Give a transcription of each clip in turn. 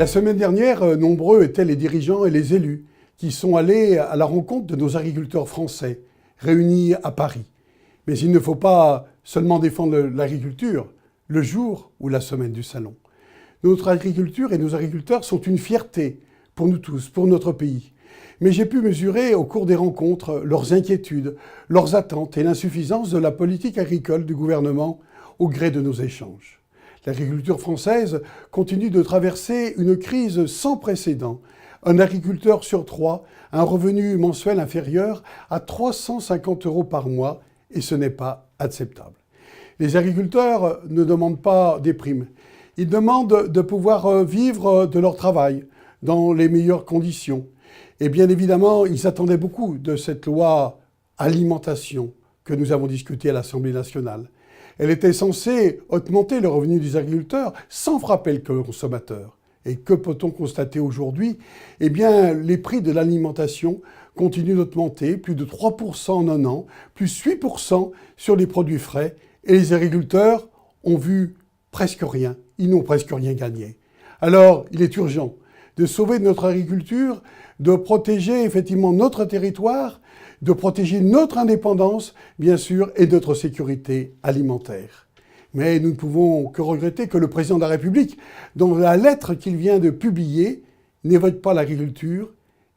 La semaine dernière, nombreux étaient les dirigeants et les élus qui sont allés à la rencontre de nos agriculteurs français, réunis à Paris. Mais il ne faut pas seulement défendre l'agriculture le jour ou la semaine du salon. Notre agriculture et nos agriculteurs sont une fierté pour nous tous, pour notre pays. Mais j'ai pu mesurer au cours des rencontres leurs inquiétudes, leurs attentes et l'insuffisance de la politique agricole du gouvernement au gré de nos échanges. L'agriculture française continue de traverser une crise sans précédent. Un agriculteur sur 3 a un revenu mensuel inférieur à 350 € par mois et ce n'est pas acceptable. Les agriculteurs ne demandent pas des primes. Ils demandent de pouvoir vivre de leur travail dans les meilleures conditions. Et bien évidemment, ils attendaient beaucoup de cette loi alimentation que nous avons discutée à l'Assemblée nationale. Elle était censée augmenter le revenu des agriculteurs sans frapper le consommateur. Et que peut-on constater aujourd'hui? Eh bien, les prix de l'alimentation continuent d'augmenter, plus de 3% en un an, plus 8% sur les produits frais. Et les agriculteurs ont vu presque rien. Ils n'ont presque rien gagné. Alors, il est urgent de sauver notre agriculture, de protéger effectivement notre territoire, de protéger notre indépendance, bien sûr, et notre sécurité alimentaire. Mais nous ne pouvons que regretter que le président de la République, dans la lettre qu'il vient de publier, n'évoque pas l'agriculture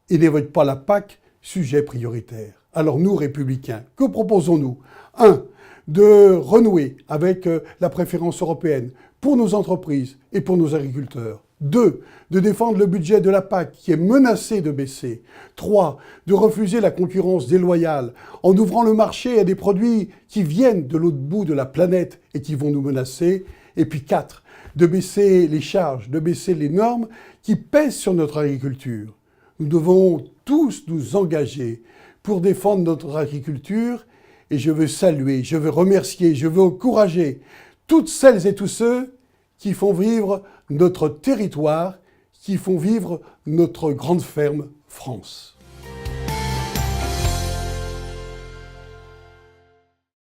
et n'évoque pas la PAC, sujet prioritaire. Alors nous, républicains, que proposons-nous? 1. De renouer avec la préférence européenne pour nos entreprises et pour nos agriculteurs. 2. De défendre le budget de la PAC qui est menacé de baisser. 3. De refuser la concurrence déloyale en ouvrant le marché à des produits qui viennent de l'autre bout de la planète et qui vont nous menacer. Et puis 4. De baisser les charges, de baisser les normes qui pèsent sur notre agriculture. Nous devons tous nous engager pour défendre notre agriculture et je veux saluer, je veux remercier, je veux encourager toutes celles et tous ceux qui font vivre notre territoire, qui font vivre notre grande ferme France.